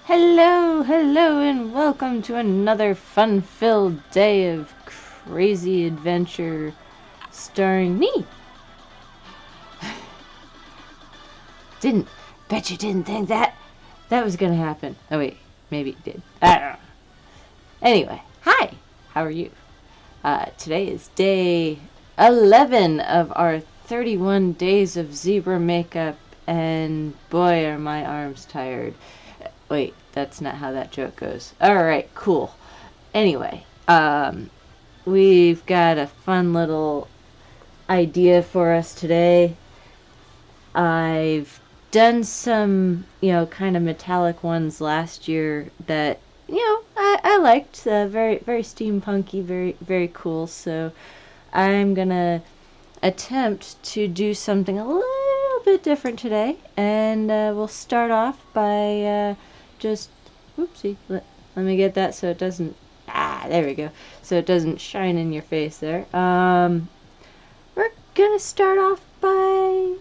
Hello, hello, and welcome to another fun-filled day of crazy adventure starring me. Bet you didn't think that was gonna happen. Oh wait, maybe it did. I don't know. Anyway, hi, how are you? Today is day 11 of our 31 days of zebra makeup, and boy are my arms tired. Wait, that's not how that joke goes. Alright, cool. Anyway, we've got a fun little idea for us today. I've done some, kind of metallic ones last year that, I liked. Very, very steampunky, very, very cool. So I'm gonna attempt to do something a little bit different today, and we'll start off by just whoopsie, let me get that so it doesn't, there we go, so it doesn't shine in your face there. We're gonna start off by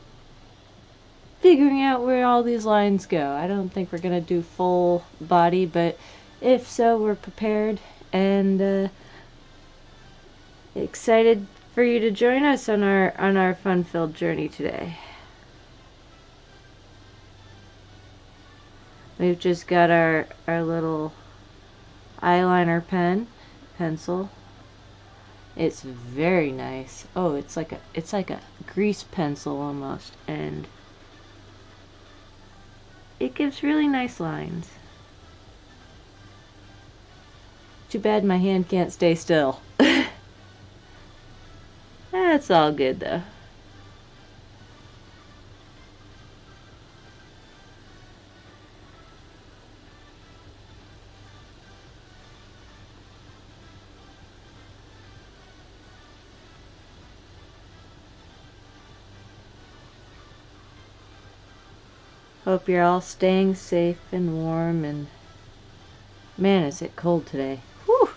figuring out where all these lines go. I don't think we're gonna do full body, but if so, we're prepared and excited for you to join us on our fun-filled journey today. We've just got our little eyeliner pencil. It's very nice. Oh, it's like a grease pencil almost, and it gives really nice lines. Too bad my hand can't stay still. That's all good though. Hope you're all staying safe and warm, and man, is it cold today. Whew.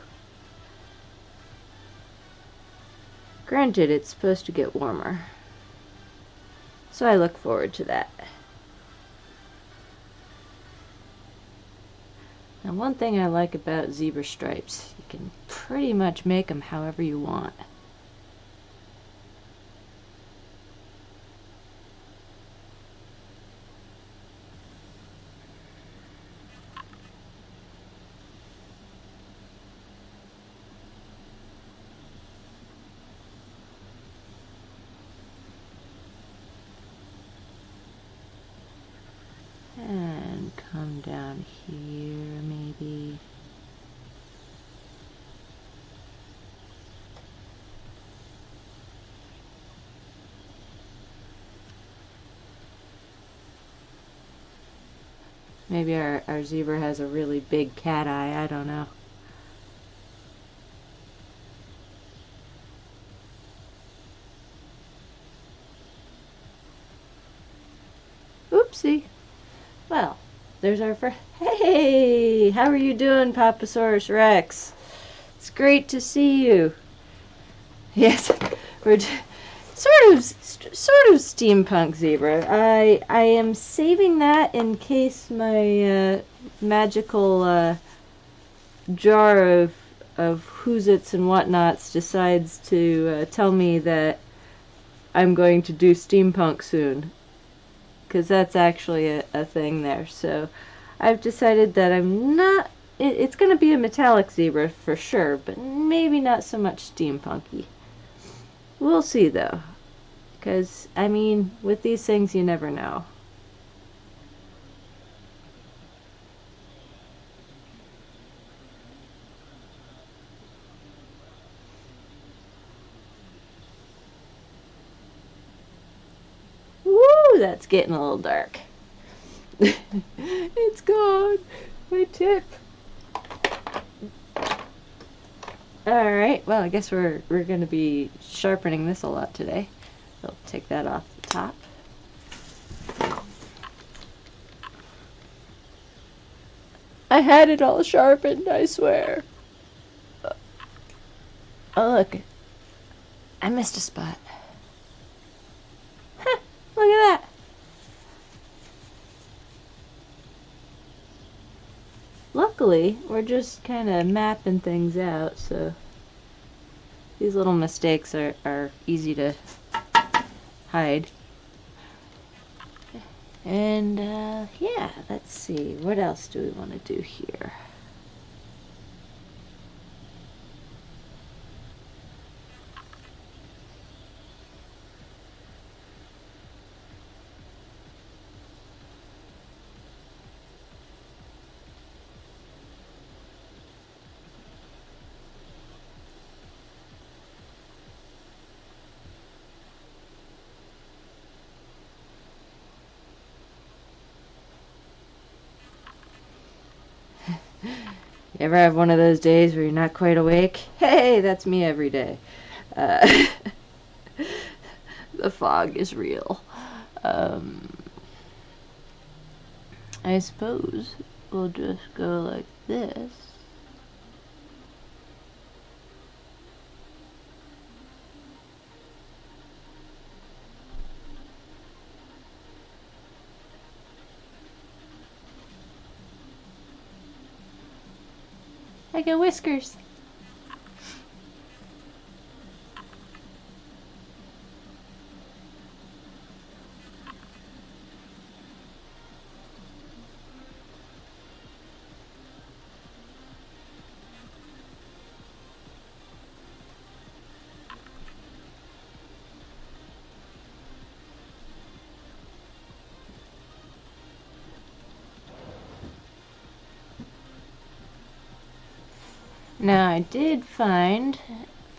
Granted, it's supposed to get warmer, so I look forward to that. Now, one thing I like about zebra stripes, you can pretty much make them however you want. And come down here, maybe. Maybe our zebra has a really big cat eye, I don't know. Oopsie. Well, there's our first. Hey, how are you doing, Papasaurus Rex? It's great to see you. Yes, we're sort of steampunk zebra. I am saving that in case my magical jar of Who's-Its and whatnots decides to tell me that I'm going to do steampunk soon, because that's actually a thing there. So I've decided that I'm not. It's going to be a metallic zebra for sure, but maybe not so much steampunky. We'll see though, because I mean, with these things, you never know. Woo! That's getting a little dark. It's gone. My tip. Alright, well, I guess we're going to be sharpening this a lot today. I'll take that off the top. I had it all sharpened, I swear. Oh, look. I missed a spot. Huh, look at that. luckily, we're just kind of mapping things out, so these little mistakes are easy to hide. And, yeah, let's see. What else do we want to do here? You ever have one of those days where you're not quite awake? Hey, that's me every day. The fog is real. I suppose we'll just go like this. I got whiskers. Now, I did find,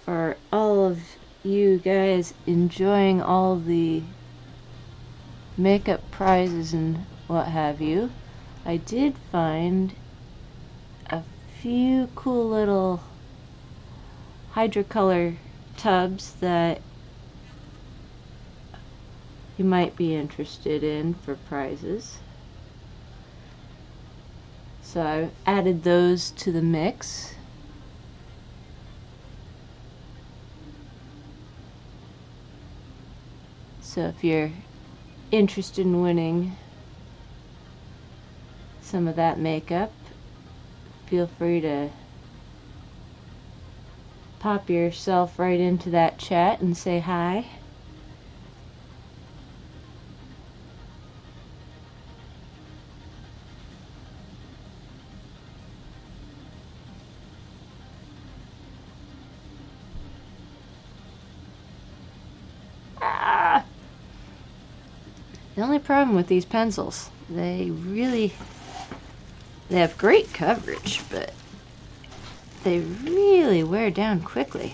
for all of you guys enjoying all the makeup prizes and what have you, I did find a few cool little hydrocolor tubs that you might be interested in for prizes. So I've added those to the mix. So if you're interested in winning some of that makeup, feel free to pop yourself right into that chat and say hi. The only problem with these pencils, they have great coverage, but they really wear down quickly.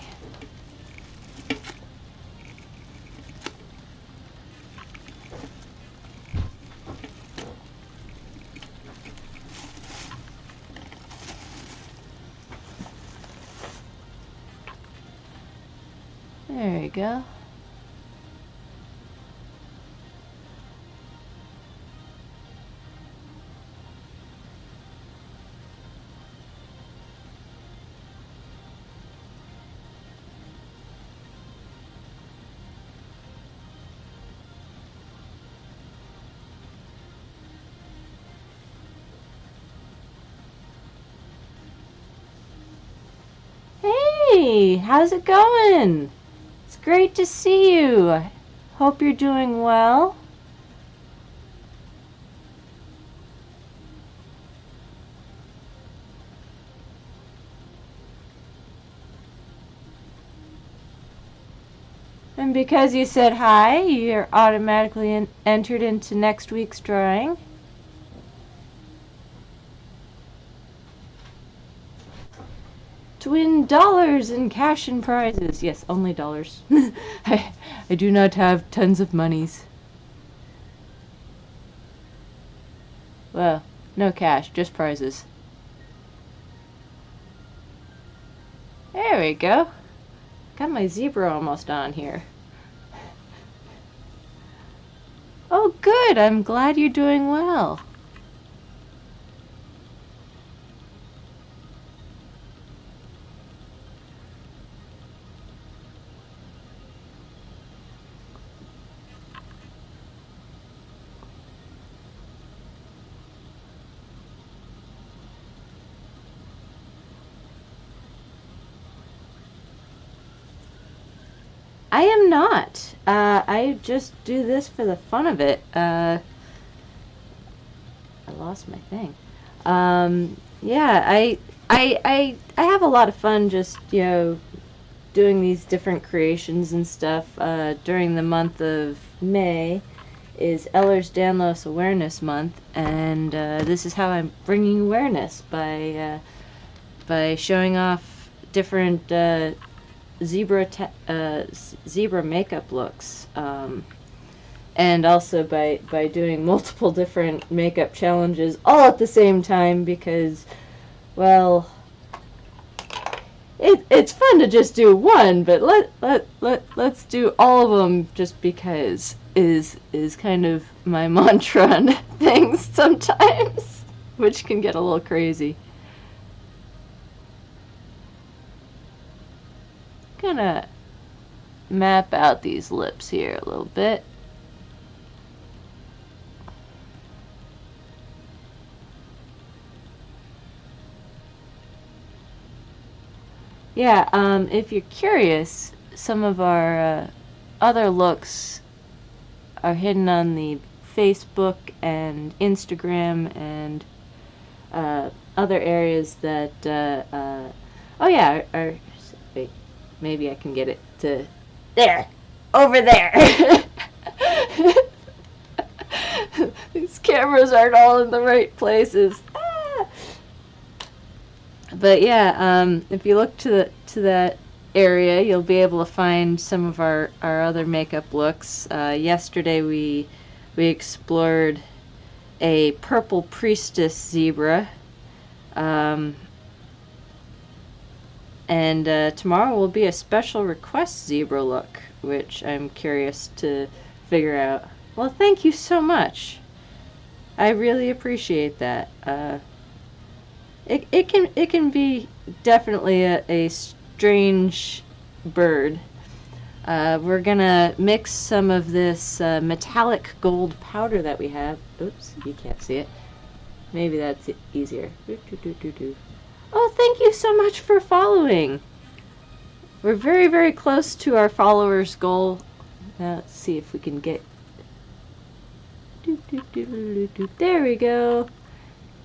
There we go. Hey, how's it going? It's great to see you. I hope you're doing well. And because you said hi, you're automatically entered into next week's drawing. To win dollars in cash and prizes. Yes, only dollars. I do not have tons of monies. Well, no cash, just prizes. There we go. Got my zebra almost on here. Oh, good. I'm glad you're doing well. I am not. I just do this for the fun of it. I lost my thing. Yeah, I have a lot of fun just, doing these different creations and stuff. During the month of May is Ehlers-Danlos Awareness Month, and this is how I'm bringing awareness by showing off different zebra makeup looks, and also by doing multiple different makeup challenges all at the same time because, well, it's fun to just do one, but let's do all of them just because is kind of my mantra on things sometimes, which can get a little crazy. Gonna map out these lips here a little bit. Yeah, if you're curious, some of our other looks are hidden on the Facebook and Instagram and other areas that, oh yeah, wait, maybe I can get it to, there, over there. These cameras aren't all in the right places. But yeah, if you look to that area, you'll be able to find some of our other makeup looks. Yesterday we explored a purple priestess zebra, and tomorrow will be a special request zebra look, which I'm curious to figure out. Well, thank you so much. I really appreciate that. It can be definitely a strange bird. We're gonna mix some of this metallic gold powder that we have. Oops, you can't see it. Maybe that's easier. Oh, thank you so much for following. We're very, very close to our followers' goal. Now let's see if we can get. There we go.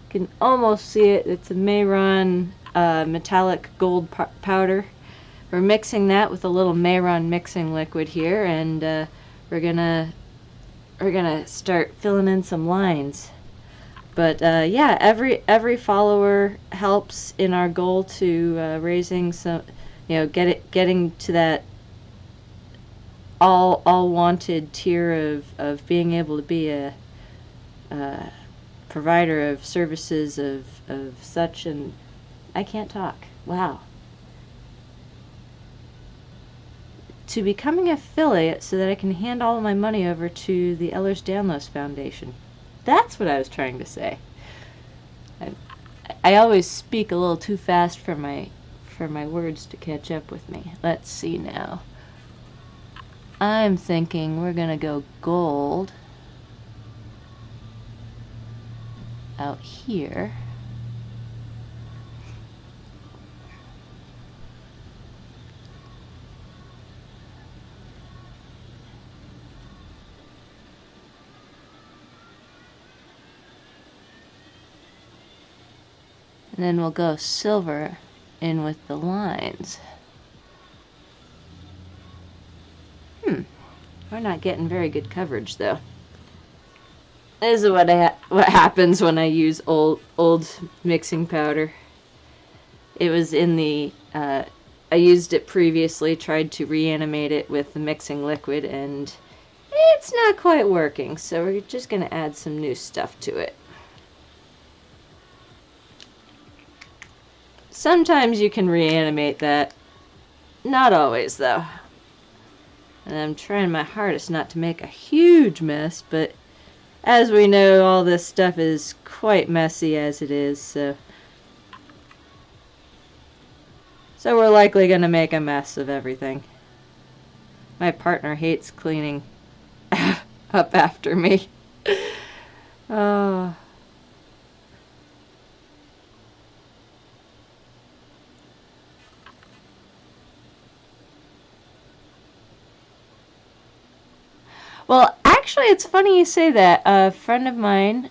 Can almost see it. It's a Mehron metallic gold powder. We're mixing that with a little Mehron mixing liquid here, and we're gonna start filling in some lines. But yeah, every follower helps in our goal to raising some, getting to that all wanted tier of being able to be a provider of services of such, and I can't talk. Wow. To becoming an affiliate so that I can hand all of my money over to the Ehlers-Danlos Foundation. That's what I was trying to say. I always speak a little too fast for my words to catch up with me. Let's see now. I'm thinking we're gonna go gold out here. And then we'll go silver in with the lines. We're not getting very good coverage though. This is what happens when I use old mixing powder. It was in the I used it previously, tried to reanimate it with the mixing liquid, and it's not quite working, so we're just going to add some new stuff to it. Sometimes you can reanimate that. Not always, though. And I'm trying my hardest not to make a huge mess, but as we know, all this stuff is quite messy as it is, so we're likely going to make a mess of everything. My partner hates cleaning up after me. Oh. Well, actually, it's funny you say that. A friend of mine,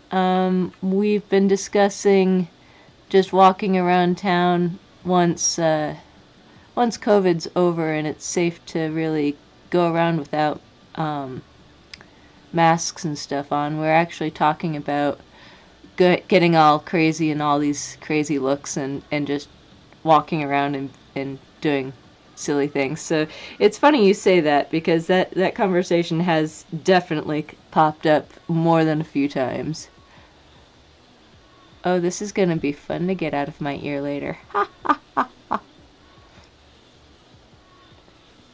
we've been discussing just walking around town once COVID's over and it's safe to really go around without masks and stuff on. We're actually talking about getting all crazy and all these crazy looks and just walking around and doing silly things. So it's funny you say that because that conversation has definitely popped up more than a few times. Oh, this is going to be fun to get out of my ear later. Ha ha ha ha.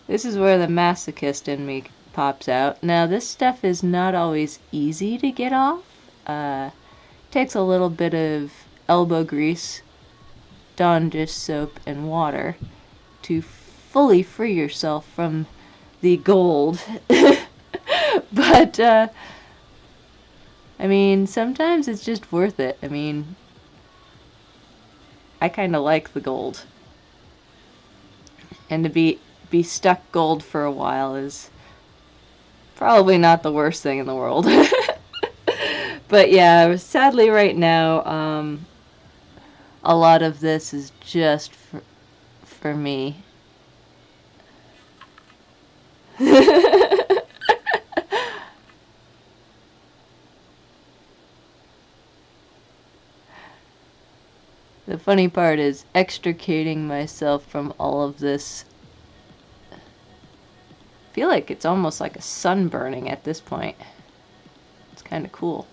This is where the masochist in me pops out. Now, this stuff is not always easy to get off. Takes a little bit of elbow grease, Dawn dish soap, and water to fully free yourself from the gold. But, I mean, sometimes it's just worth it. I mean, I kind of like the gold. And to be stuck gold for a while is probably not the worst thing in the world. But yeah, sadly right now, a lot of this is just for me. The funny part is extricating myself from all of this. I feel like it's almost like a sunburning at this point. It's kind of cool.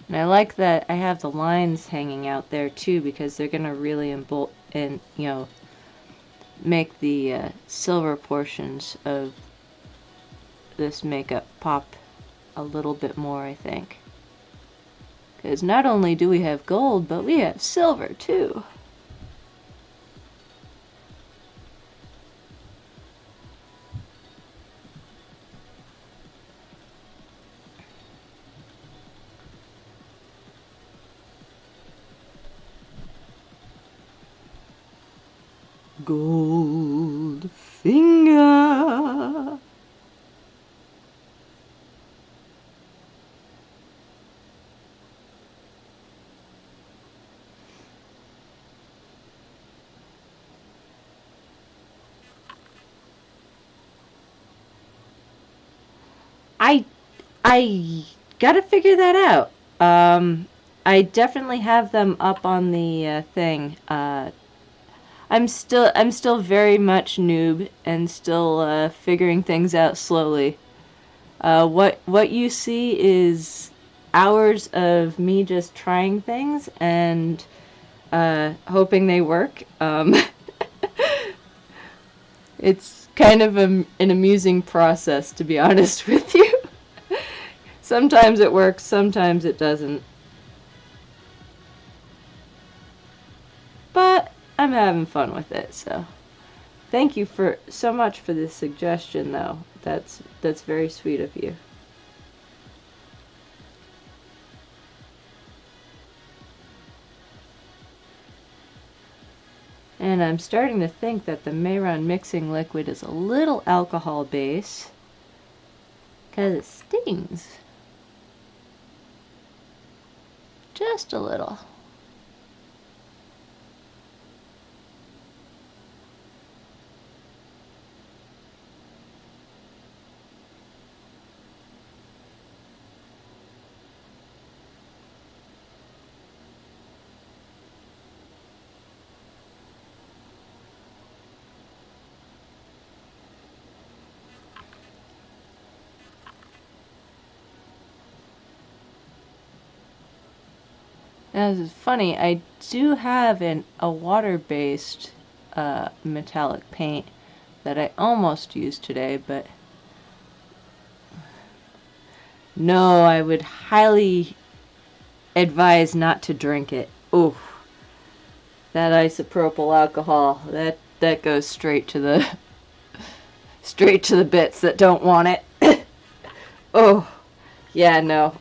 And I like that I have the lines hanging out there too because they're gonna really make the silver portions of this makeup pop a little bit more, I think. Because not only do we have gold, but we have silver too. Goldfinger. I gotta figure that out. I definitely have them up on the thing. I'm still very much noob and still figuring things out slowly. What you see is hours of me just trying things and hoping they work. It's kind of an amusing process, to be honest with you. Sometimes it works, sometimes it doesn't. But I'm having fun with it, so thank you so much for this suggestion, though. That's very sweet of you. And I'm starting to think that the Mehron mixing liquid is a little alcohol base because it stings. Just a little. Now, this is funny, I do have a water-based metallic paint that I almost used today, but no, I would highly advise not to drink it. Ooh, that isopropyl alcohol, that goes straight to the bits that don't want it. Oh, yeah, no.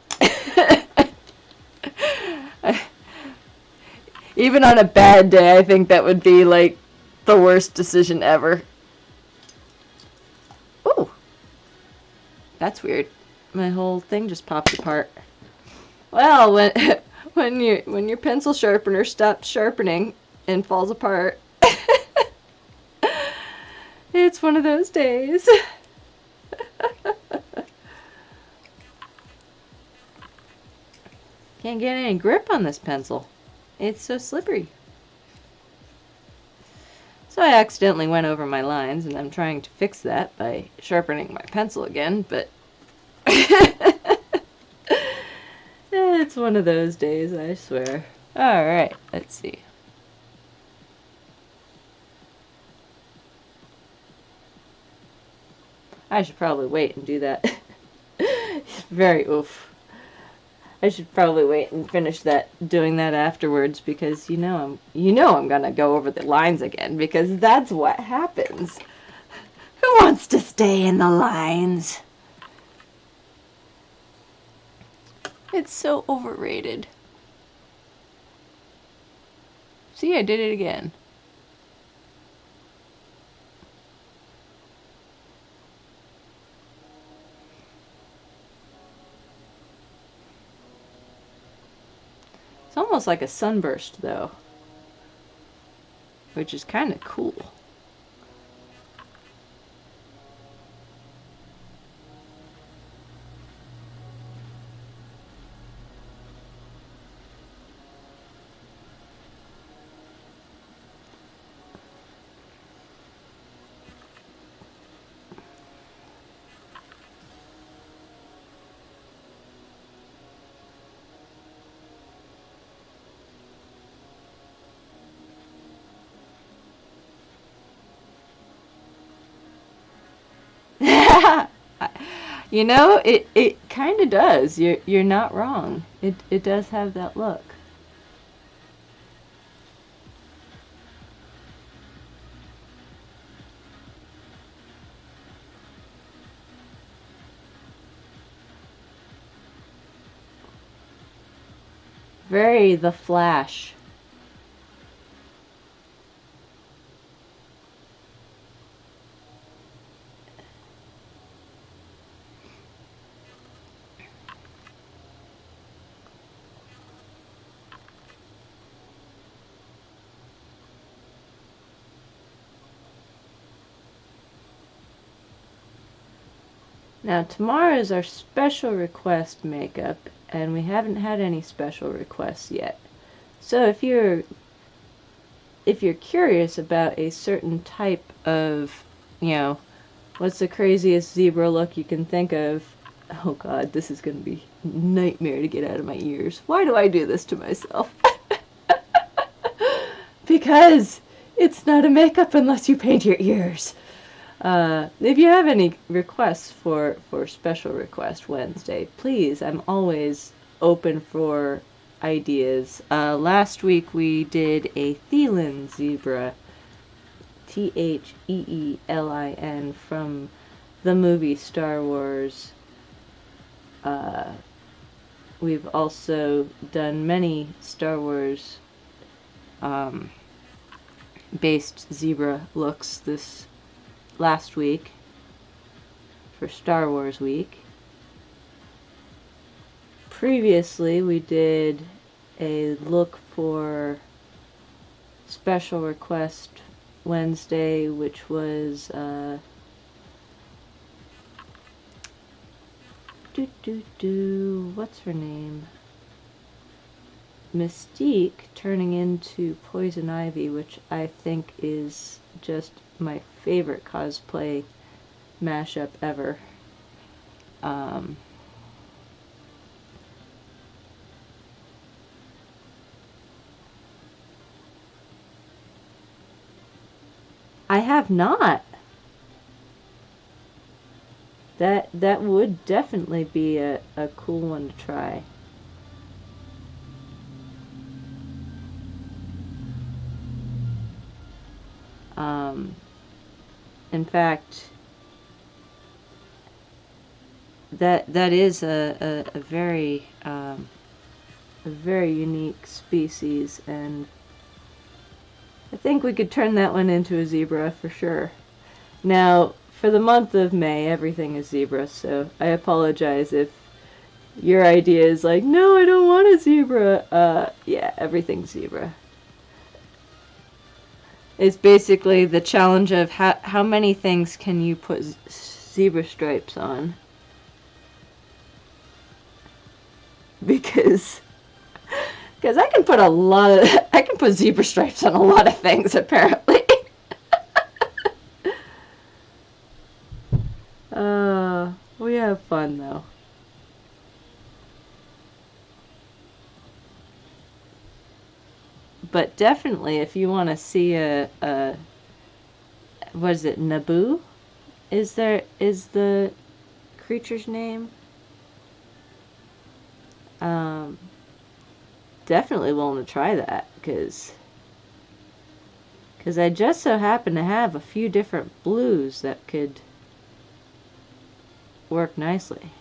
Even on a bad day, I think that would be, like, the worst decision ever. Ooh. That's weird. My whole thing just popped apart. Well, when your pencil sharpener stops sharpening and falls apart, it's one of those days. Can't get any grip on this pencil. It's so slippery. So I accidentally went over my lines, and I'm trying to fix that by sharpening my pencil again, but it's one of those days, I swear. Alright, let's see. I should probably wait and do that. Very oof. I should probably wait and finish doing that afterwards, because you know I'm gonna go over the lines again, because that's what happens. Who wants to stay in the lines? It's so overrated. See, I did it again. It's almost like a sunburst, though, which is kind of cool. You know, it kind of does. You're not wrong. It does have that look. Very The Flash. Now tomorrow is our special request makeup, and we haven't had any special requests yet. So if you're curious about a certain type of, what's the craziest zebra look you can think of? Oh god, this is going to be a nightmare to get out of my ears. Why do I do this to myself? Because it's not a makeup unless you paint your ears. If you have any requests for Special Request Wednesday, please, I'm always open for ideas. Last week we did a Theelin zebra, Theelin, from the movie Star Wars. We've also done many Star Wars based zebra looks this last week for Star Wars week. Previously we did a look for Special Request Wednesday, which was what's her name? Mystique turning into Poison Ivy, which I think is just my favorite cosplay mashup ever. I have not. That would definitely be a cool one to try. In fact, that is a very unique species, and I think we could turn that one into a zebra for sure. Now, for the month of May, everything is zebra, so I apologize if your idea is like, no, I don't want a zebra. Yeah, everything's zebra. It's basically the challenge of how many things can you put zebra stripes on? Because I can put I can put zebra stripes on a lot of things apparently. We have fun though. But definitely, if you want to see a what is it, Naboo? Is the creature's name? Definitely willing to try that because I just so happen to have a few different blues that could work nicely.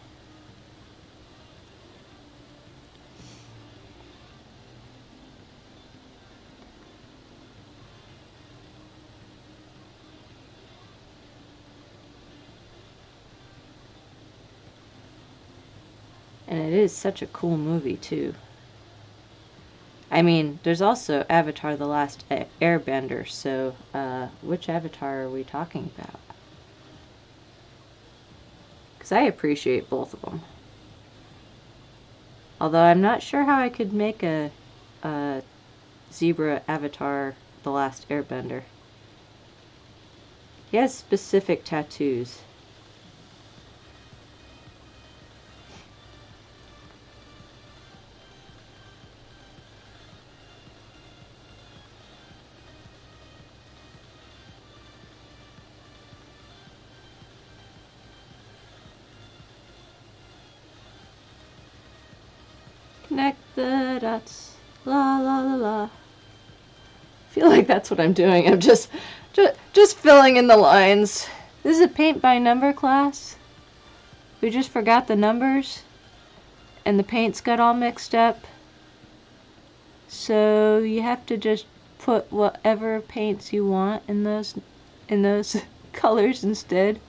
And it is such a cool movie too. I mean, there's also Avatar: The Last Airbender, so which Avatar are we talking about? Because I appreciate both of them. Although I'm not sure how I could make a zebra Avatar: The Last Airbender. He has specific tattoos. Connect the dots, la la la la. I feel like that's what I'm doing. I'm just filling in the lines. This is a paint by number class. We just forgot the numbers, and the paints got all mixed up. So you have to just put whatever paints you want in those colors instead.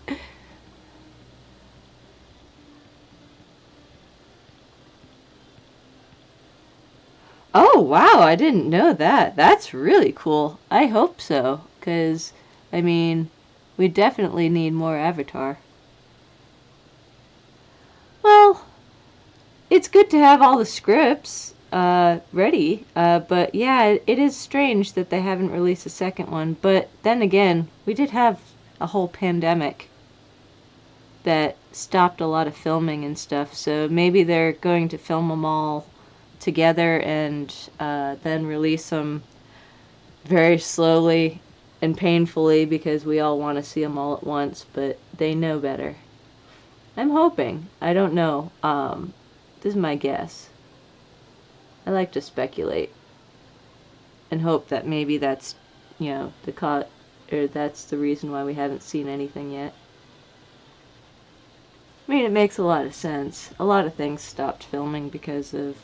Oh, wow, I didn't know that. That's really cool. I hope so, because, I mean, we definitely need more Avatar. Well, it's good to have all the scripts ready, but yeah, it is strange that they haven't released a second one. But then again, we did have a whole pandemic that stopped a lot of filming and stuff, so maybe they're going to film them all together and then release them very slowly and painfully because we all want to see them all at once, but they know better. I'm hoping. I don't know. This is my guess. I like to speculate and hope that maybe that's, that's the reason why we haven't seen anything yet. I mean, it makes a lot of sense. A lot of things stopped filming because of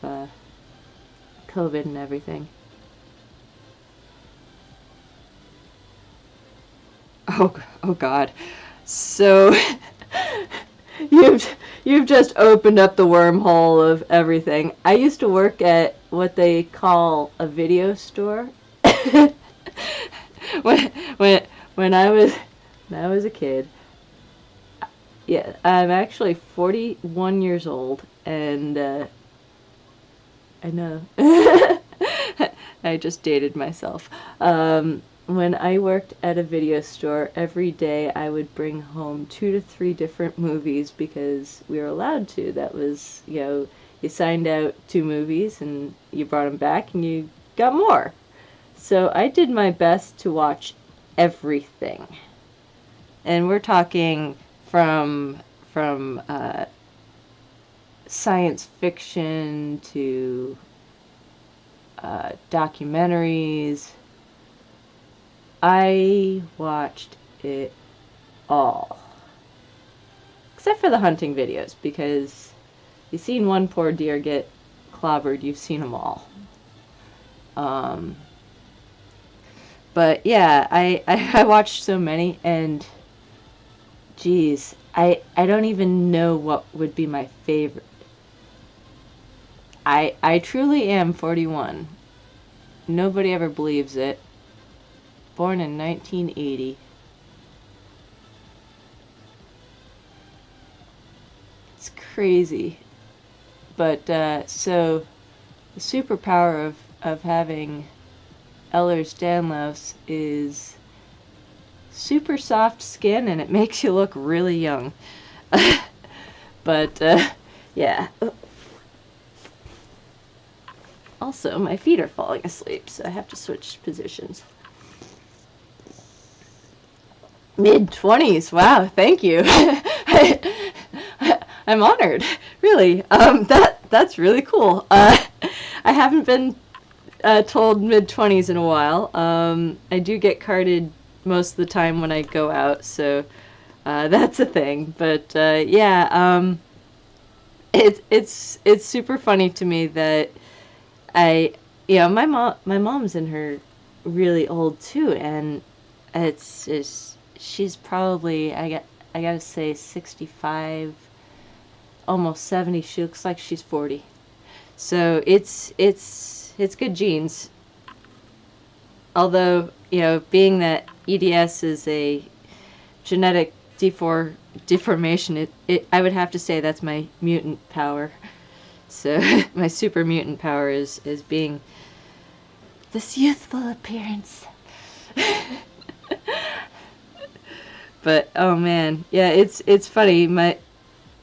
COVID and everything. Oh God. So you've just opened up the wormhole of everything. I used to work at what they call a video store. when I was a kid. Yeah, I'm actually 41 years old, and I know. I just dated myself. When I worked at a video store, every day I would bring home 2 to 3 different movies because we were allowed to. That was, you signed out 2 movies and you brought them back and you got more. So I did my best to watch everything. And we're talking from science fiction to documentaries. I watched it all. Except for the hunting videos, because you've seen one poor deer get clobbered, you've seen them all. But yeah, I watched so many, and geez, I don't even know what would be my favorite. I truly am 41. Nobody ever believes it. Born in 1980. It's crazy. But so the superpower of having Ehlers-Danlos is super soft skin, and it makes you look really young. But yeah. Also, my feet are falling asleep, so I have to switch positions. Mid-20s. Wow, thank you. I'm honored. Really. That's really cool. I haven't been told mid-20s in a while. I do get carded most of the time when I go out, so that's a thing. But yeah, it's super funny to me that my mom's in her really old too, and it's she's probably I gotta say 65, almost 70. She looks like she's 40. So it's good genes. Although, being that EDS is a genetic deformation, I would have to say that's my mutant power. So my super mutant power is being this youthful appearance. But oh man, yeah, it's funny.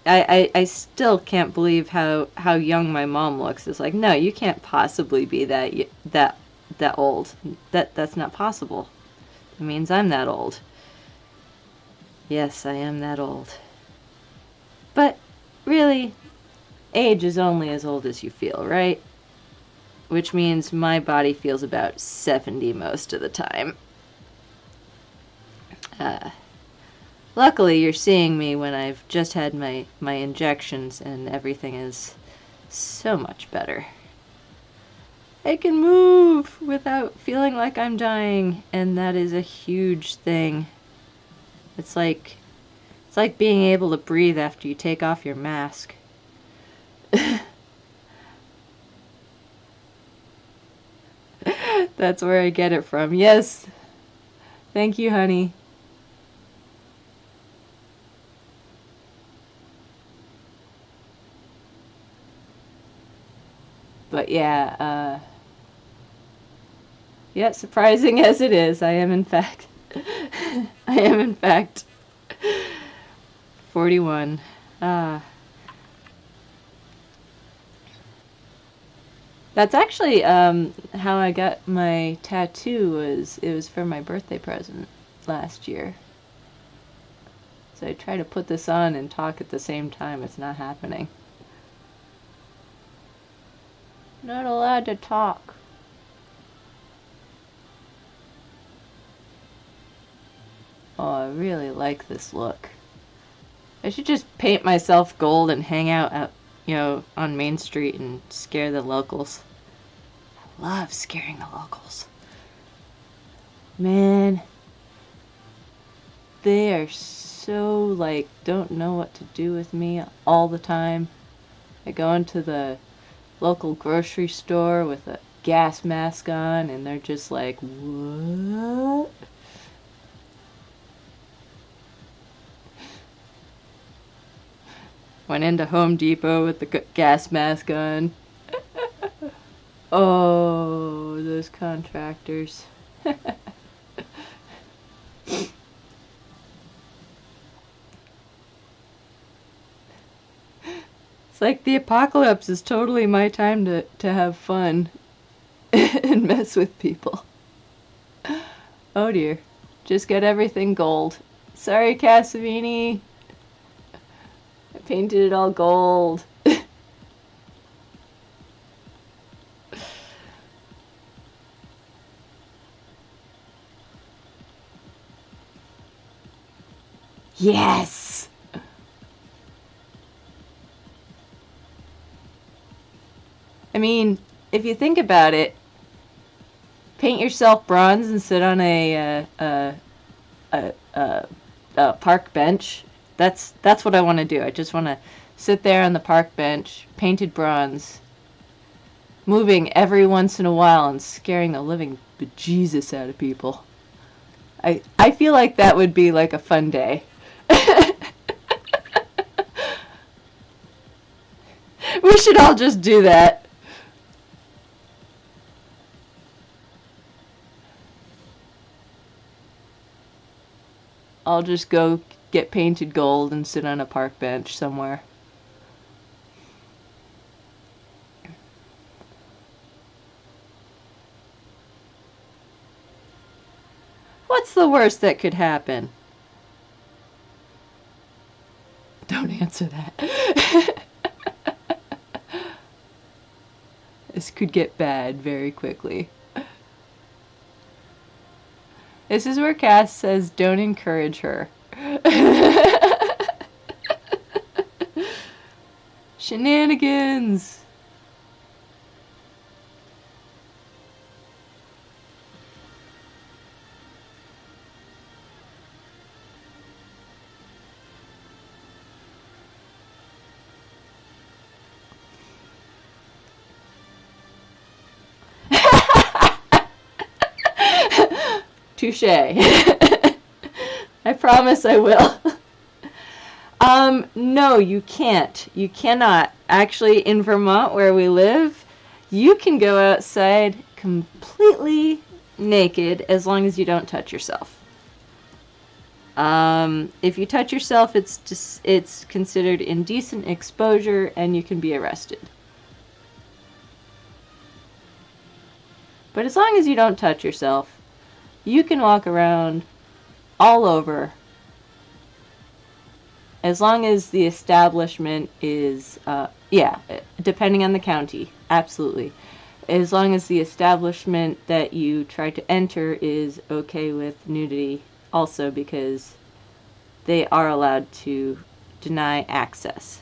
I still can't believe how young my mom looks. It's like, no, you can't possibly be that old. That's not possible. It means I'm that old. Yes, I am that old. But really, age is only as old as you feel, right? Which means my body feels about 70 most of the time. Luckily, you're seeing me when I've just had my injections and everything is so much better. I can move without feeling like I'm dying, and that is a huge thing. It's like being able to breathe after you take off your mask. That's where I get it from. Yes. Thank you, honey. But yeah, yeah, surprising as it is, I am in fact 41. That's actually how I got my tattoo. It was for my birthday present last year. So I try to put this on and talk at the same time. It's not happening. Not allowed to talk. Oh, I really like this look. I should just paint myself gold and hang out on Main Street and scare the locals. I love scaring the locals. Man, they are so, don't know what to do with me all the time. I go into the local grocery store with a gas mask on, and they're just like, what? Went into Home Depot with the gas mask on. Oh, those contractors. It's like the apocalypse is totally my time to have fun and mess with people. Oh dear. Just get everything gold. Sorry, Casavini. I painted it all gold. Yes! I mean, if you think about it, paint yourself bronze and sit on a park bench. That's what I want to do. I just want to sit there on the park bench, painted bronze, moving every once in a while and scaring the living bejesus out of people. I feel like that would be like a fun day. We should all just do that. I'll just go get painted gold and sit on a park bench somewhere. What's the worst that could happen? Don't answer that. This could get bad very quickly. This is where Cass says, don't encourage her. Shenanigans! Touche. I promise I will. No, you can't. You cannot. Actually, in Vermont, where we live, you can go outside completely naked as long as you don't touch yourself. If you touch yourself, it's considered indecent exposure and you can be arrested. But as long as you don't touch yourself, you can walk around all over, as long as the establishment is, depending on the county, absolutely. As long as the establishment that you try to enter is okay with nudity, also, because they are allowed to deny access.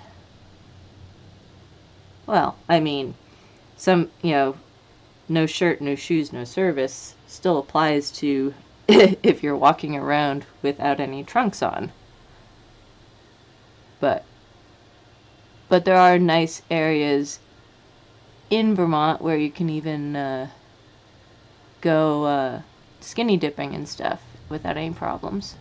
Well, I mean, some, no shirt, no shoes, no service still applies to if you're walking around without any trunks on. But there are nice areas in Vermont where you can even go skinny dipping and stuff without any problems.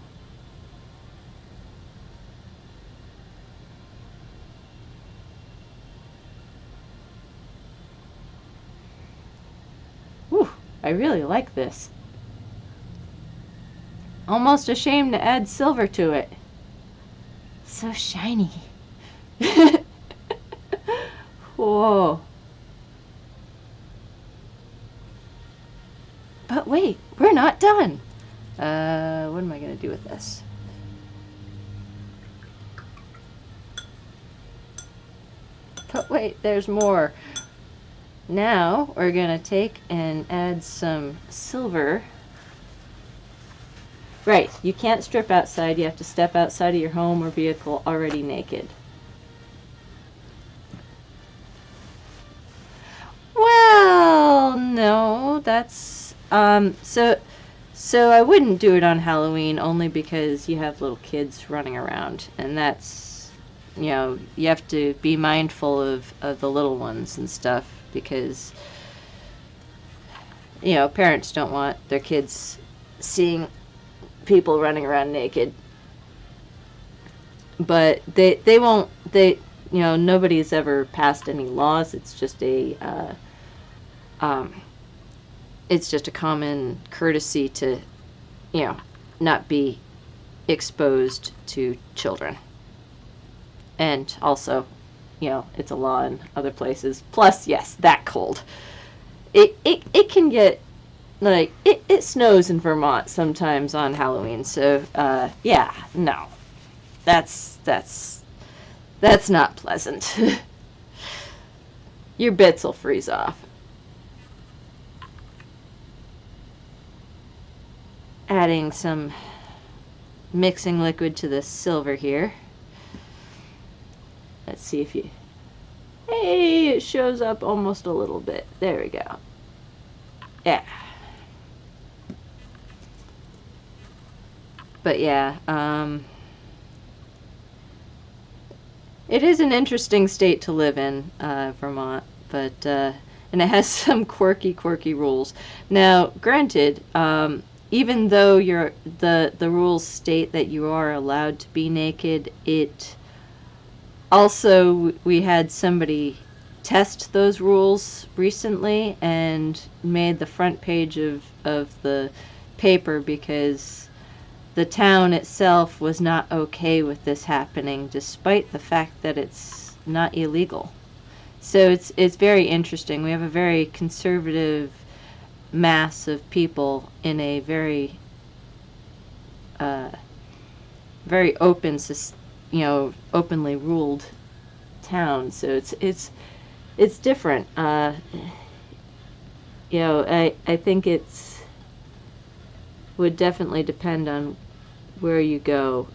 Whew, I really like this. Almost ashamed to add silver to it. So shiny. Whoa. But wait, we're not done. What am I going to do with this? But wait, there's more. Now we're going to take and add some silver. Right, you can't strip outside. You have to step outside of your home or vehicle already naked. Well, no, that's so I wouldn't do it on Halloween, only because you have little kids running around, and that's, you have to be mindful of the little ones and stuff, because parents don't want their kids seeing people running around naked. But they won't, nobody's ever passed any laws. It's just a common courtesy to not be exposed to children. And also, it's a law in other places. Plus, yes, that cold. It can get, like, it snows in Vermont sometimes on Halloween, so yeah, no, that's not pleasant. Your bits will freeze off. Adding some mixing liquid to the silver here. Let's see if you, hey, it shows up almost a little bit. There we go. Yeah. But yeah, it is an interesting state to live in, Vermont, but and it has some quirky rules. Now, granted, even though the rules state that you are allowed to be naked, it also, we had somebody test those rules recently and made the front page of the paper because the town itself was not okay with this happening, despite the fact that it's not illegal. So it's very interesting. We have a very conservative mass of people in a very very open, openly ruled town. So it's different. I think it's would definitely depend on where you go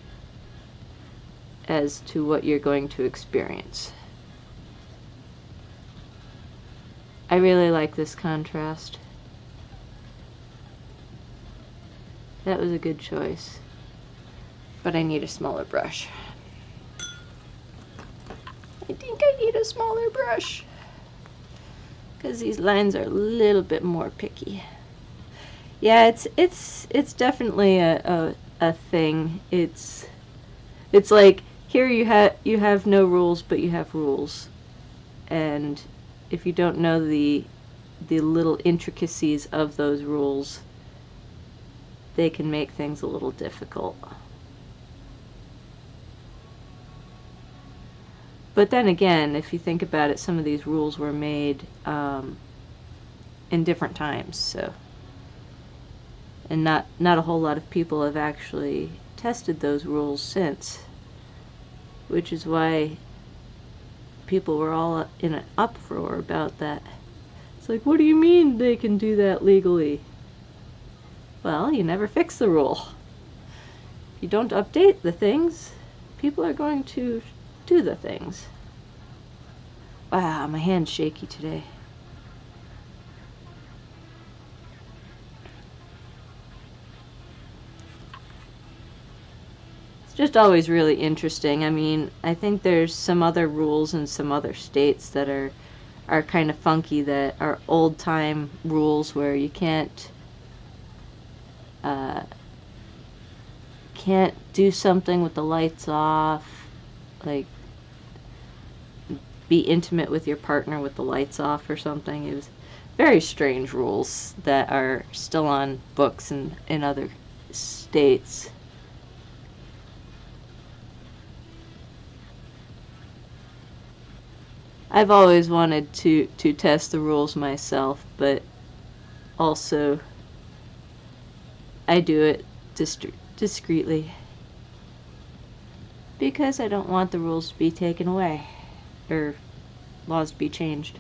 as to what you're going to experience. I really like this contrast. That was a good choice. But I need a smaller brush. I think I need a smaller brush. Because these lines are a little bit more picky. Yeah, it's definitely a thing. It's like here you have no rules, but you have rules. And if you don't know the little intricacies of those rules, they can make things a little difficult. But then again, if you think about it, some of these rules were made in different times, so, and not a whole lot of people have actually tested those rules since, which is why people were all in an uproar about that. It's like, what do you mean they can do that legally? Well, you never fix the rule. If you don't update the things, people are going to do the things. Wow, my hand's shaky today. It's just always really interesting. I mean, I think there's some other rules in some other states that are kind of funky, that are old time rules where you can't do something with the lights off, like be intimate with your partner with the lights off or something. It was very strange rules that are still on books in other states. I've always wanted to test the rules myself, but also I do it discreetly because I don't want the rules to be taken away or laws to be changed.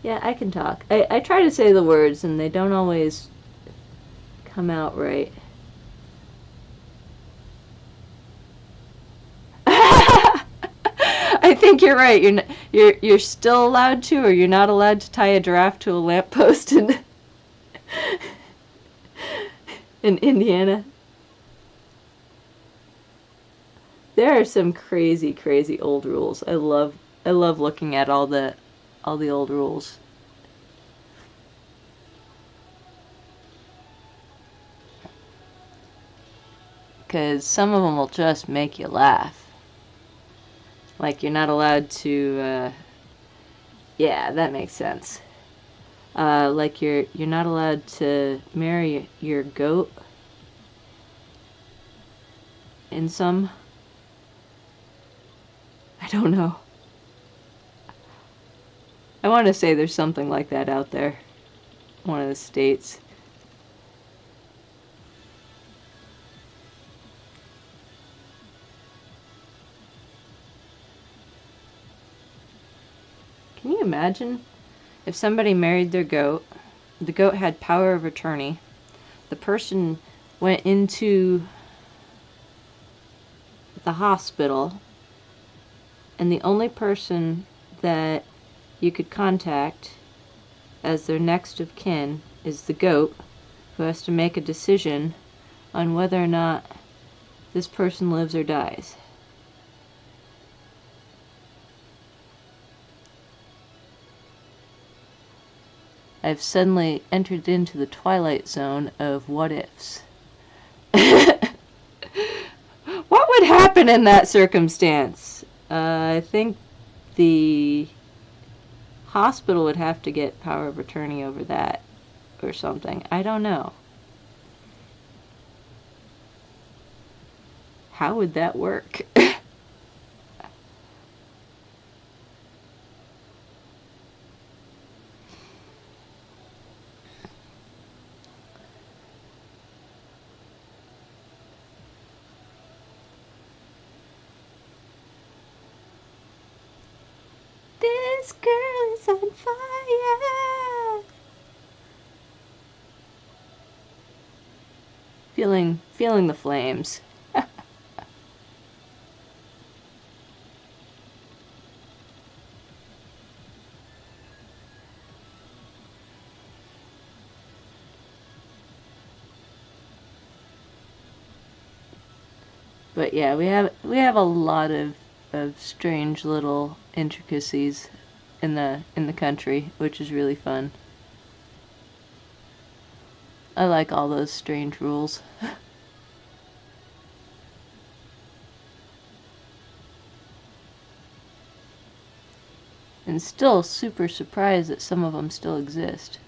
Yeah, I can talk. I try to say the words and they don't always come out right. I think you're right. You're still allowed to, or you're not allowed to tie a giraffe to a lamppost in Indiana. There are some crazy old rules. I love looking at all the old rules. Because some of them will just make you laugh. Like you're not allowed to, yeah, that makes sense. Like you're not allowed to marry your goat in some, I don't know. I want to say there's something like that out there. One of the states. Can you imagine if somebody married their goat, the goat had power of attorney, the person went into the hospital, and the only person that you could contact as their next of kin is the goat, who has to make a decision on whether or not this person lives or dies. I've suddenly entered into the twilight zone of what ifs. What would happen in that circumstance? I think the hospital would have to get power of attorney over that or something. I don't know. How would that work? This girl is on fire. Feeling the flames. But yeah, we have a lot of strange little intricacies in the country, which is really fun. I like all those strange rules. And still super surprised that some of them still exist.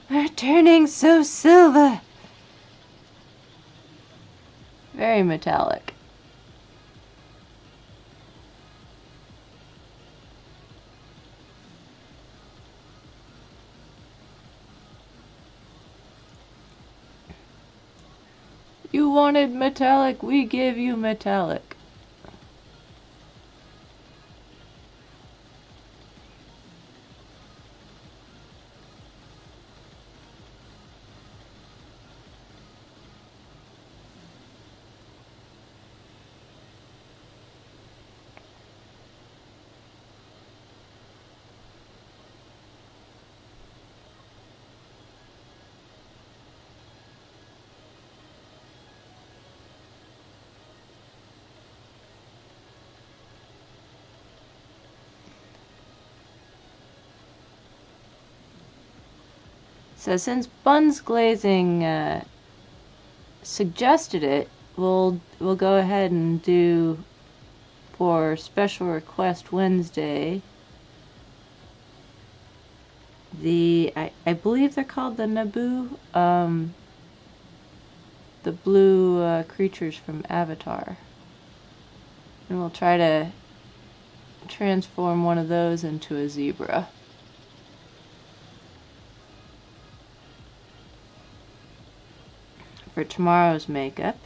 We're turning so silver. Very metallic. You wanted metallic, we give you metallic. So since Buns Glazing suggested it, we'll go ahead and do for Special Request Wednesday I believe they're called the Naboo, the blue creatures from Avatar, and we'll try to transform one of those into a zebra. For tomorrow's makeup.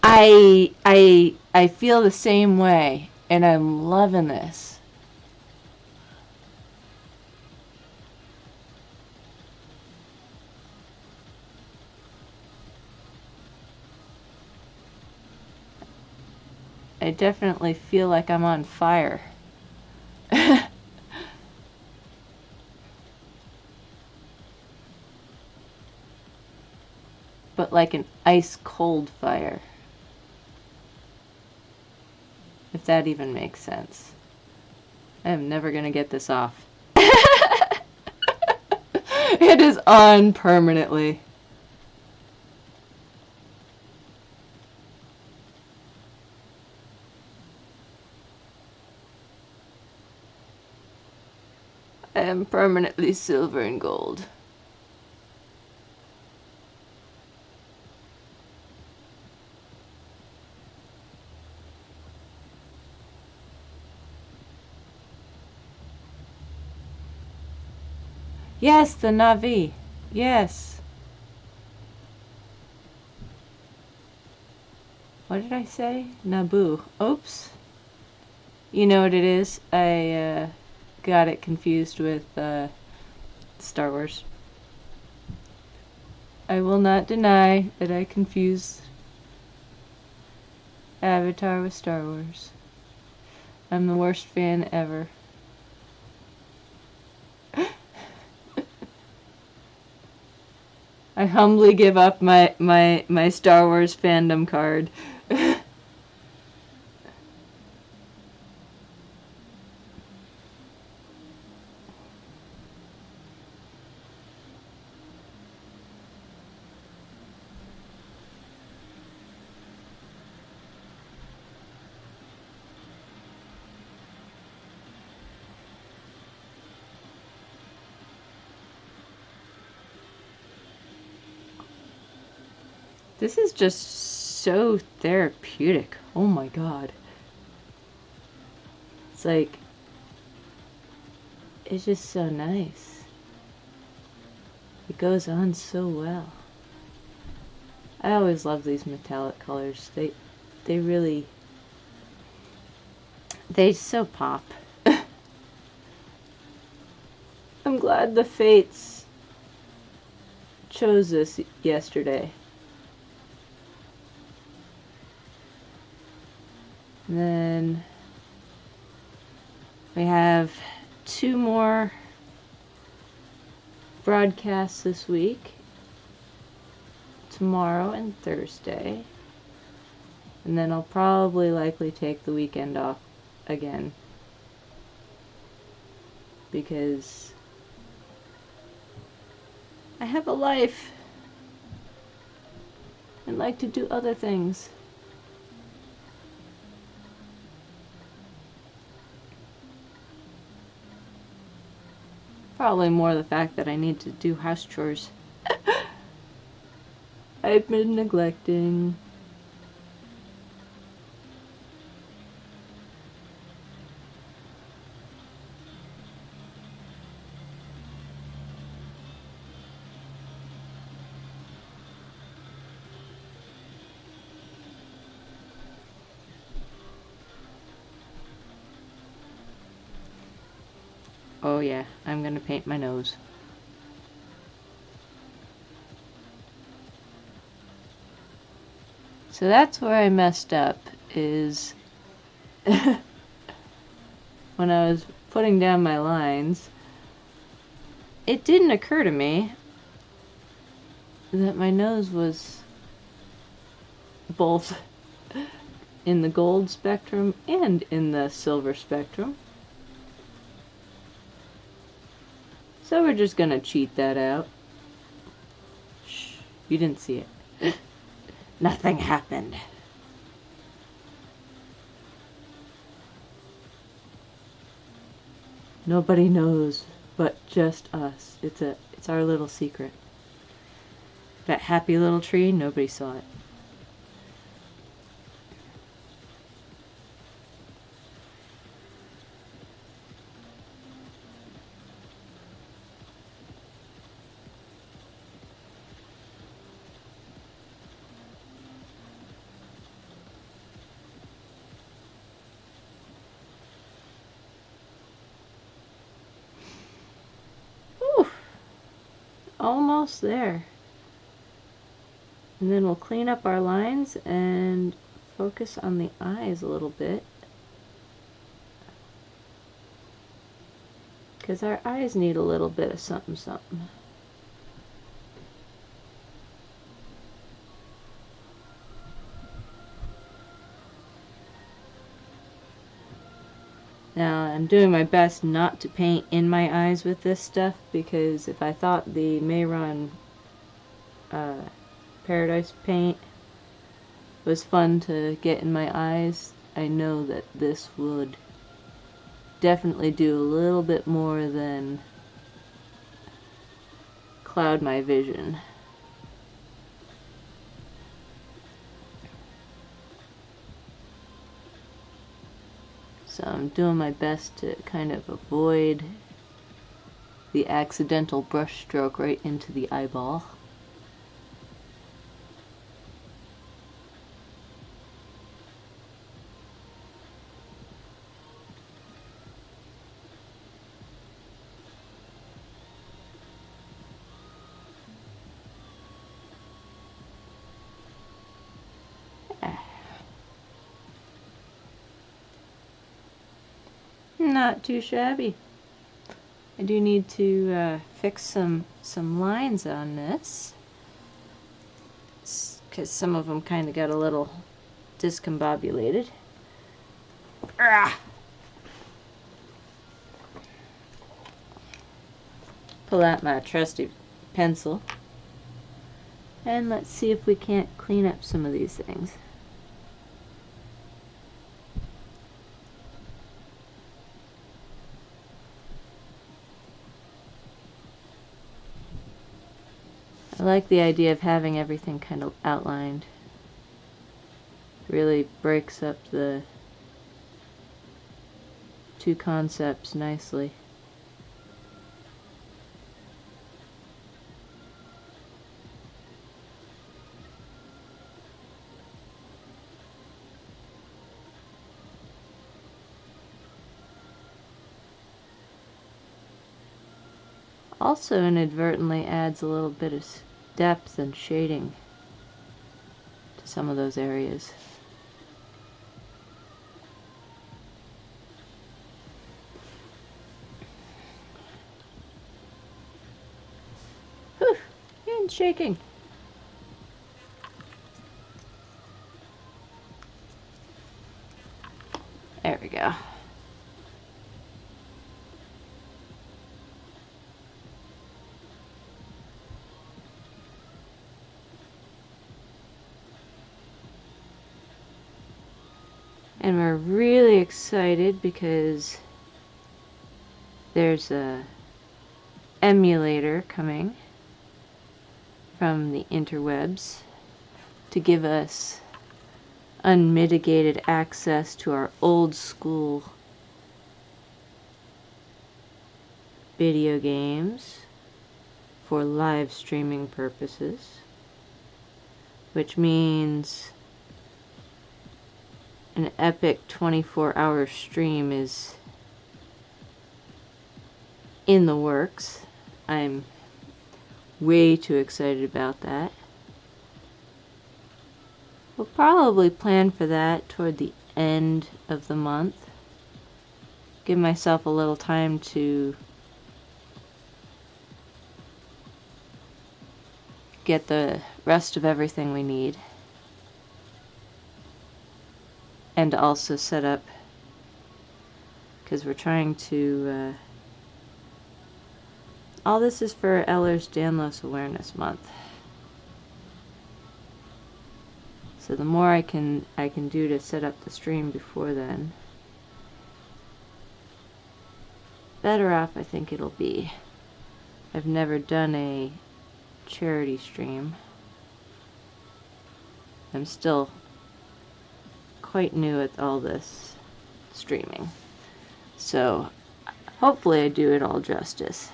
I feel the same way, and I'm loving this. I definitely feel like I'm on fire. But like an ice cold fire. If that even makes sense. I am never gonna get this off. It is on permanently. I am permanently silver and gold. Yes, the Na'vi. Yes. What did I say? Naboo. Oops. You know what it is? I got it confused with Star Wars. I will not deny that I confused Avatar with Star Wars. I'm the worst fan ever. I humbly give up my Star Wars fandom card. This is just so therapeutic. Oh my god. It's like, it's just so nice. It goes on so well. I always love these metallic colors. They really, they so pop. I'm glad the Fates chose this yesterday. And then we have 2 more broadcasts this week. Tomorrow and Thursday. And then I'll probably likely take the weekend off again. Because I have a life and like to do other things. Probably more the fact that I need to do house chores. I've been neglecting. Oh yeah, I'm gonna paint my nose. So that's where I messed up, is when I was putting down my lines, it didn't occur to me that my nose was both in the gold spectrum and in the silver spectrum. So we're just gonna cheat that out. Shh, you didn't see it. Nothing happened. Nobody knows but just us. It's our little secret. That happy little tree, nobody saw it. Almost there. And then we'll clean up our lines and focus on the eyes a little bit, because our eyes need a little bit of something something. Now, I'm doing my best not to paint in my eyes with this stuff, because if I thought the Mehron Paradise paint was fun to get in my eyes, I know that this would definitely do a little bit more than cloud my vision. So I'm doing my best to kind of avoid the accidental brush stroke right into the eyeball. Not too shabby. I do need to fix some lines on this, because some of them kind of got a little discombobulated. Pull out my trusty pencil, and let's see if we can't clean up some of these things. I like the idea of having everything kind of outlined. It really breaks up the two concepts nicely. Also inadvertently adds a little bit of depth and shading to some of those areas. Whew, and shaking. There we go. And we're really excited because there's a emulator coming from the interwebs to give us unmitigated access to our old school video games for live streaming purposes, which means an epic 24-hour stream is in the works. I'm way too excited about that. We'll probably plan for that toward the end of the month. Give myself a little time to get the rest of everything we need. And also set up, because we're trying to, all this is for Ehlers-Danlos Awareness Month. So the more I can do to set up the stream before then, better off I think it'll be. I've never done a charity stream. I'm still quite new at all this streaming, so hopefully I do it all justice.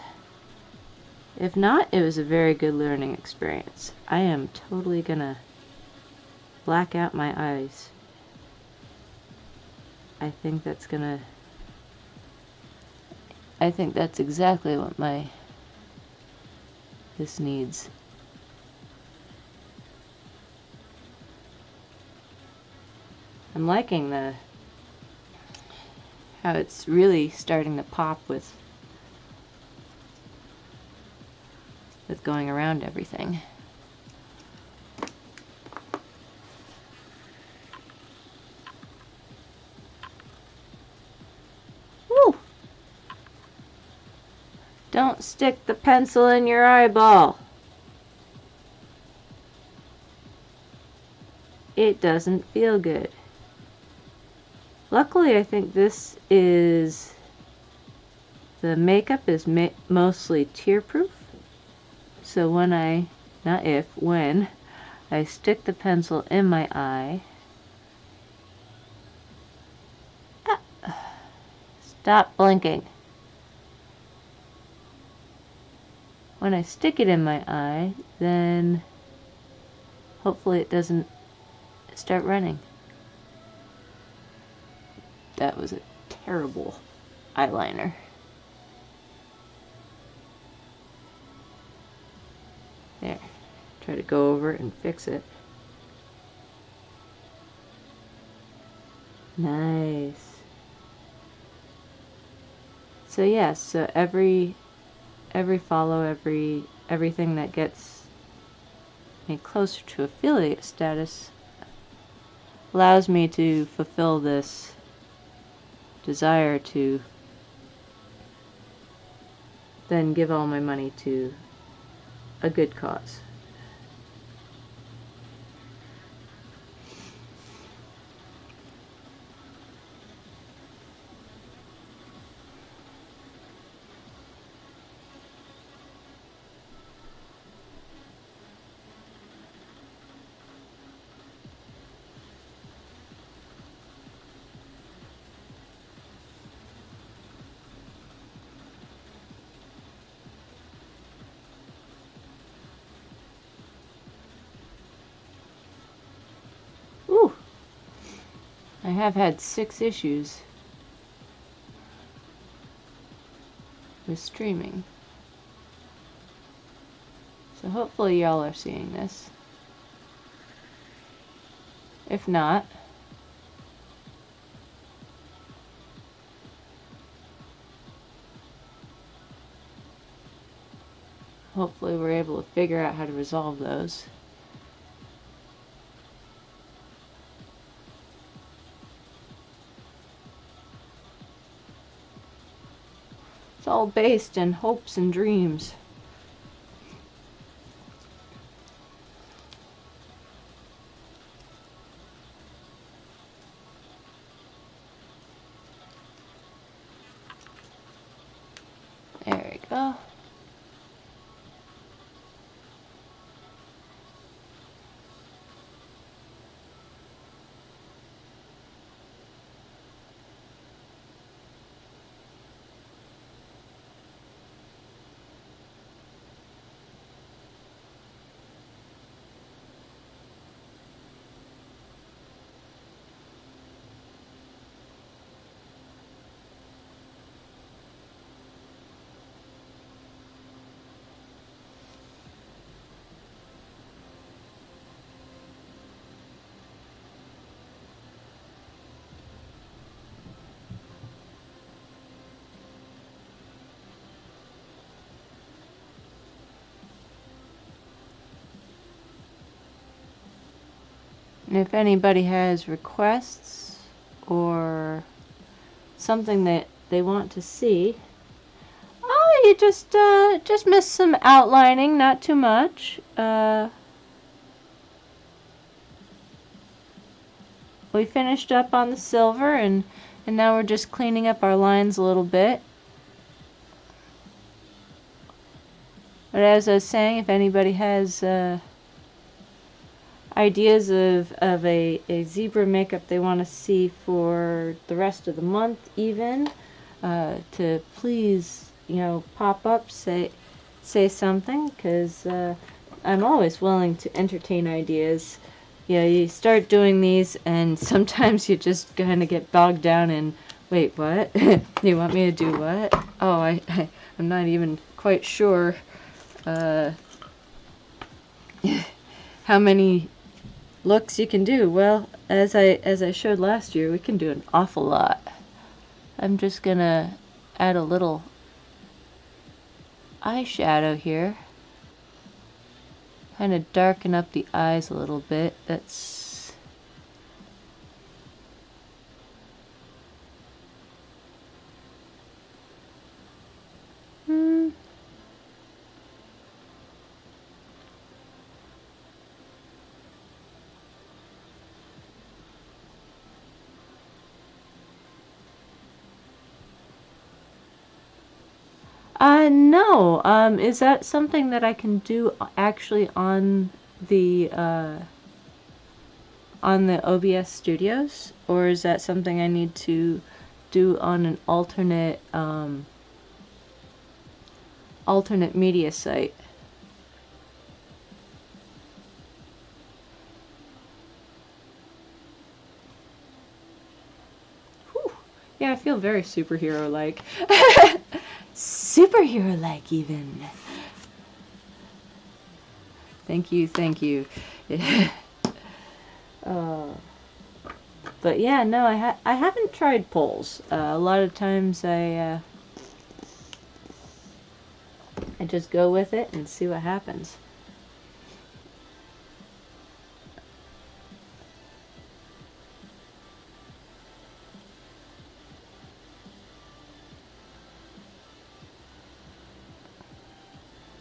If not, it was a very good learning experience. I am totally gonna black out my eyes. I think that's exactly what this needs. I'm liking how it's really starting to pop with going around everything. Woo! Don't stick the pencil in your eyeball. It doesn't feel good. Luckily, I think the makeup is mostly tear-proof. So when I stick the pencil in my eye, stop blinking. When I stick it in my eye, then hopefully it doesn't start running. That was a terrible eyeliner. There. Try to go over it and fix it. Nice. So yes, so every follow, everything that gets me closer to affiliate status allows me to fulfill this desire to then give all my money to a good cause. I have had 6 issues with streaming. So hopefully y'all are seeing this. If not, hopefully we're able to figure out how to resolve those. It's all based in hopes and dreams. There we go. And if anybody has requests or something that they want to see, oh, you just missed some outlining, not too much. We finished up on the silver, and now we're just cleaning up our lines a little bit. But as I was saying, if anybody has ideas of a zebra makeup they want to see for the rest of the month, even to please, pop up, say something, because I'm always willing to entertain ideas. You start doing these and sometimes you just kind of get bogged down in, wait, what? You want me to do what? Oh, I'm not even quite sure how many looks you can do. Well, as I showed last year, we can do an awful lot. I'm just gonna add a little eyeshadow here. Kind of darken up the eyes a little bit. That's no. Is that something that I can do actually on the OBS Studios, or is that something I need to do on an alternate alternate media site? Whew. Yeah, I feel very superhero-like. Superhero-like, even. Thank you, thank you. But yeah, no, I haven't tried polls. A lot of times I just go with it and see what happens.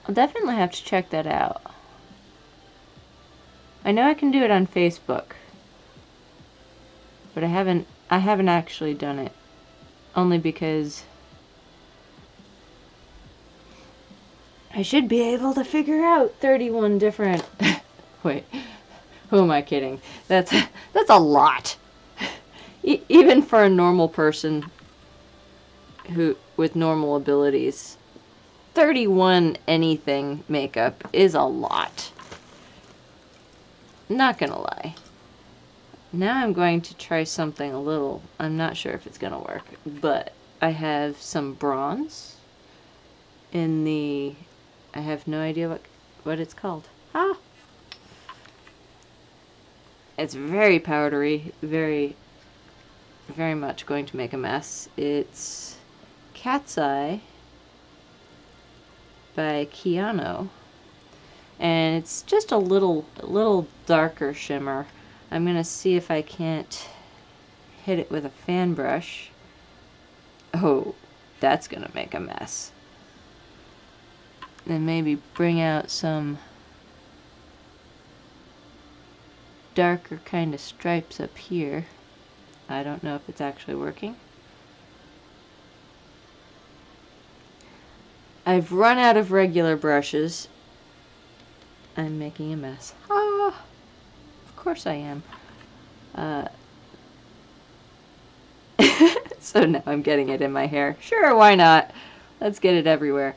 I'll definitely have to check that out. I know I can do it on Facebook, but I haven't actually done it, only because I should be able to figure out 31 different wait, who am I kidding? That's a lot. Even for a normal person who with normal abilities, 31 anything makeup is a lot. Not gonna lie. Now I'm going to try something a little, I'm not sure if it's gonna work, but I have some bronze in the, I have no idea what it's called. Ah! It's very powdery, very much going to make a mess. It's Cat's Eye by Keyano, and it's just a little darker shimmer. I'm gonna see if I can't hit it with a fan brush. Oh, that's gonna make a mess. Then maybe bring out some darker kind of stripes up here. I don't know if it's actually working. I've run out of regular brushes. I'm making a mess. Ah, of course I am. So now I'm getting it in my hair. Sure, why not? Let's get it everywhere.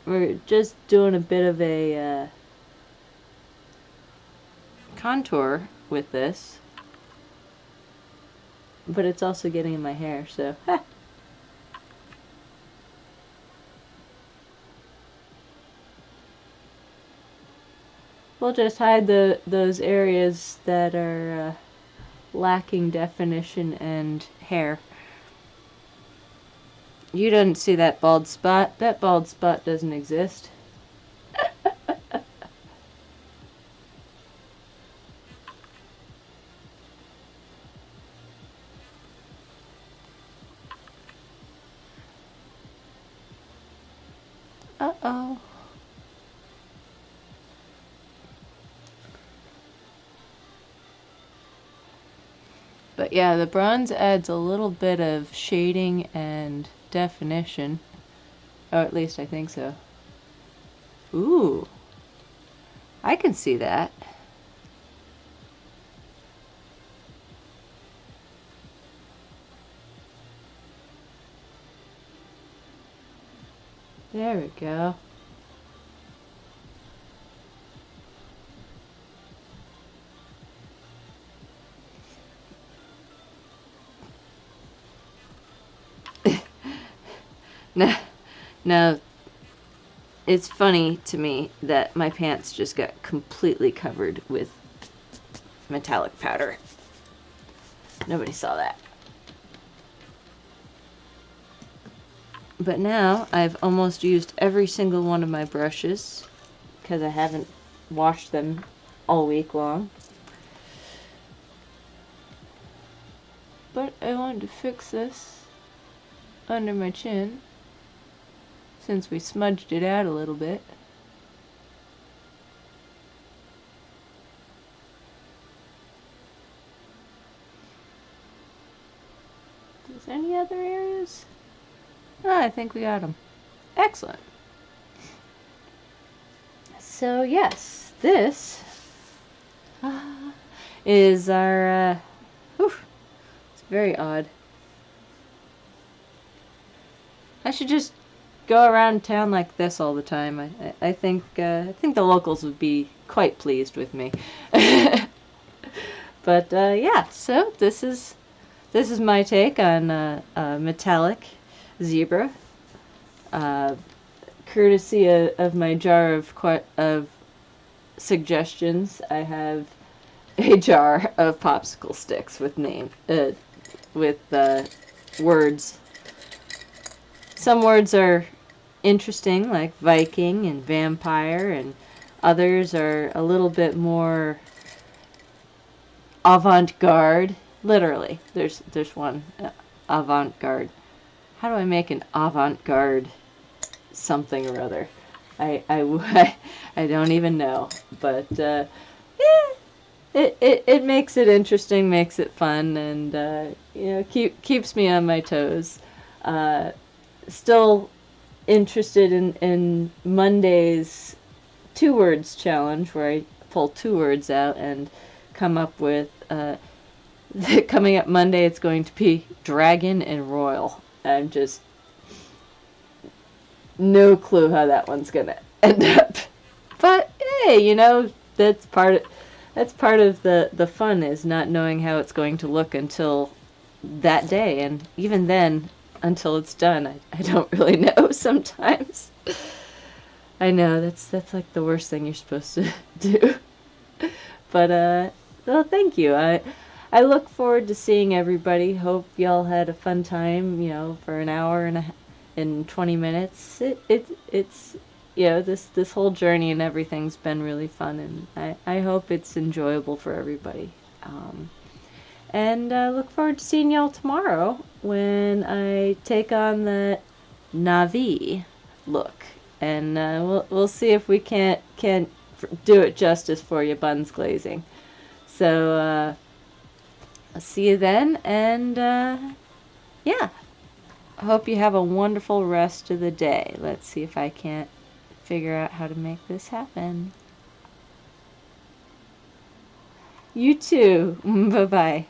We're just doing a bit of a contour with this, but it's also getting in my hair, so we'll just hide those areas that are lacking definition and hair. You didn't see that bald spot. That bald spot doesn't exist. Uh-oh. But yeah, the bronze adds a little bit of shading and definition. Oh, at least I think so. Ooh. I can see that. There we go. Now, it's funny to me that my pants just got completely covered with metallic powder. Nobody saw that. But now I've almost used every single one of my brushes because I haven't washed them all week long. But I wanted to fix this under my chin since we smudged it out a little bit. Is there any other areas? Oh, I think we got them. Excellent. So yes, this is our, it's very odd. I should just go around town like this all the time. I think the locals would be quite pleased with me. But yeah, so this is my take on metallic zebra. Courtesy of my jar of suggestions, I have a jar of popsicle sticks with words. Some words are interesting, like Viking and vampire, and others are a little bit more avant-garde. Literally, there's one avant-garde. How do I make an avant-garde something or other? I don't even know, but yeah, it makes it interesting, makes it fun, and keeps me on my toes. Still interested in Monday's 2 words challenge, where I pull 2 words out and come up with coming up Monday. It's going to be dragon and royal. I'm just no clue how that one's gonna end up, but hey, that's part of the fun, is not knowing how it's going to look until that day, and even then, until it's done, I don't really know sometimes. I know that's like the worst thing you're supposed to do. But well, thank you. I look forward to seeing everybody. Hope y'all had a fun time, for an hour and 20 minutes. It's this whole journey and everything's been really fun, and I hope it's enjoyable for everybody. And look forward to seeing y'all tomorrow when I take on the Na'vi look, and we'll see if we can't do it justice for you, buns glazing. So I'll see you then, and yeah, I hope you have a wonderful rest of the day. Let's see if I can't figure out how to make this happen. You too. Bye-bye.